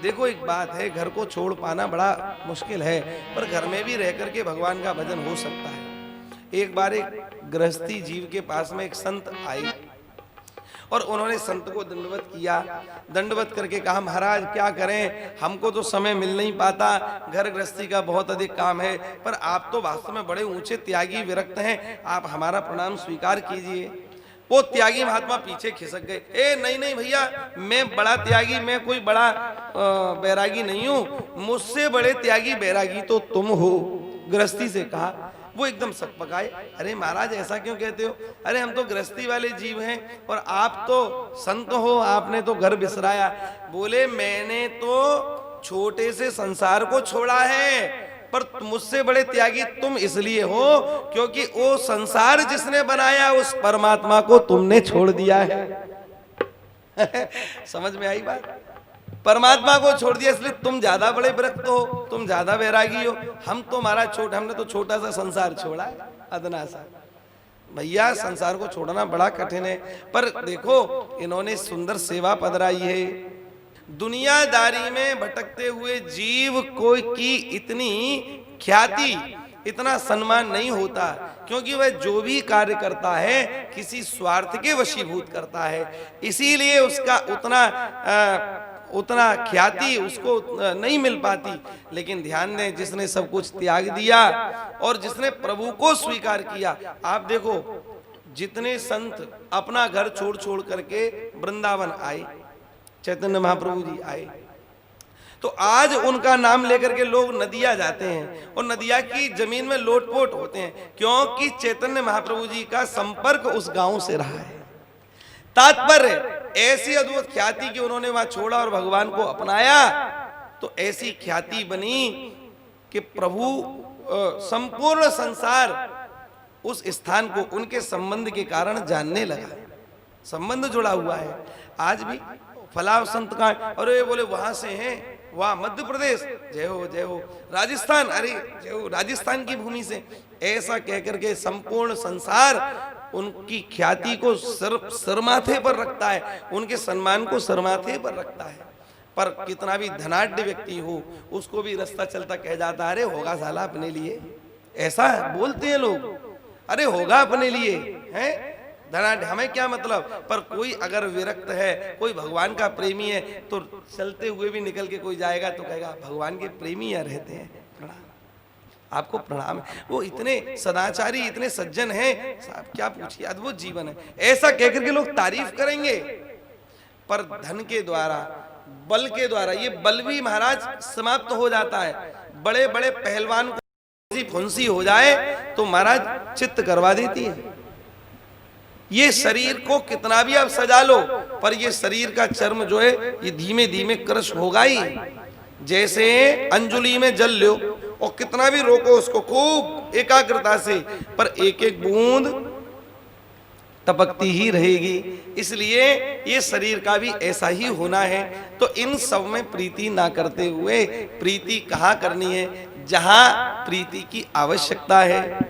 देखो एक बात है, घर को छोड़ पाना बड़ा मुश्किल है, पर घर में भी रह करके भगवान का भजन हो सकता है। एक बार एक गृहस्थी जीव के पास में एक संत आए और उन्होंने संत को दंडवत किया। दंडवत करके कहा, महाराज क्या करें, हमको तो समय मिल नहीं पाता, घर गृहस्थी का बहुत अधिक काम है, पर आप तो वास्तव में बड़े ऊंचे त्यागी विरक्त हैं, आप हमारा प्रणाम स्वीकार कीजिए। वो त्यागी महात्मा पीछे खिसक गए। ए नहीं नहीं भैया, मैं बड़ा त्यागी, मैं कोई बड़ा बैरागी नहीं हूं, मुझसे बड़े त्यागी बैरागी तो तुम हो। गृहस्थी से कहा। वो एकदम सकपकाए, अरे महाराज ऐसा क्यों कहते हो, अरे हम तो गृहस्थी वाले जीव हैं और आप तो संत हो, आपने तो घर बिसराया। बोले मैंने तो छोटे से संसार को छोड़ा है, पर मुझसे बड़े त्यागी तुम इसलिए हो क्योंकि वो संसार जिसने बनाया उस परमात्मा को तुमने छोड़ दिया है। समझ में आई बात? परमात्मा को छोड़ दिया इसलिए तुम ज्यादा बड़े विरक्त हो, तुम ज्यादा वैरागी हो। हम तो महाराज हमने तो छोटा सा संसार छोड़ा है, अदना सा। भैया संसार को छोड़ना बड़ा कठिन है, पर देखो इन्होंने सुंदर सेवा पधराई है। दुनियादारी में भटकते हुए जीव कोई की इतनी ख्याति, इतना सम्मान नहीं होता, क्योंकि वह जो भी कार्य करता है किसी स्वार्थ के वशीभूत करता है, इसीलिए उसका उतना ख्याति उसको नहीं मिल पाती। लेकिन ध्यान दें, जिसने सब कुछ त्याग दिया और जिसने प्रभु को स्वीकार किया, आप देखो जितने संत अपना घर छोड़ छोड़ करके वृंदावन आए, चैतन्य महाप्रभु जी आए, तो आज उनका नाम लेकर के लोग नदियां जाते हैं और नदिया की जमीन में लोटपोट होते हैं, क्योंकि चैतन्य महाप्रभु जी का संपर्क उस गांव से रहा है। तात्पर्य ऐसी अद्भुत ख्याति कि उन्होंने वहां छोड़ा और भगवान को अपनाया, तो ऐसी ख्याति बनी कि प्रभु संपूर्ण संसार उस स्थान को उनके संबंध के कारण जानने लगा। संबंध जुड़ा हुआ है। आज भी फलाव संत का, अरे बोले वहां से हैं, वहां मध्य प्रदेश, जय हो जय हो, राजस्थान, अरे जय हो, राजस्थान की भूमि से, ऐसा कहकर के संपूर्ण संसार उनकी ख्याति को सरमाथे पर रखता है, उनके सम्मान को सरमाथे पर रखता है। पर कितना भी धनाढ्य व्यक्ति हो, उसको भी रास्ता चलता कह जाता है, अरे होगा साला अपने लिए, ऐसा बोलते हैं लोग, अरे होगा अपने लिए, हैं धनाढ्य, हमें क्या मतलब। पर कोई अगर विरक्त है, कोई भगवान का प्रेमी है, तो चलते हुए भी निकल के कोई जाएगा तो कहेगा भगवान के प्रेमी यहाँ रहते हैं, प्रणाम, आपको प्रणाम। वो इतने सदाचारी, इतने सज्जन हैं, साहब क्या पूछिए, अद्भुत जीवन है, ऐसा कहकर के लोग तारीफ करेंगे। पर धन के द्वारा, बल के द्वारा, ये बल भी महाराज समाप्त हो जाता है। बड़े बड़े पहलवान को फुंसी हो जाए तो महाराज चित्त करवा देती है। ये शरीर को कितना भी आप सजा लो, पर ये शरीर का चर्म जो है ये धीमे धीमे क्रश होगा ही। जैसे अंजुली में जल लो और कितना भी रोको उसको खूब एकाग्रता से, पर एक एक बूंद टपकती ही रहेगी। इसलिए ये शरीर का भी ऐसा ही होना है। तो इन सब में प्रीति ना करते हुए, प्रीति कहाँ करनी है, जहां प्रीति की आवश्यकता है।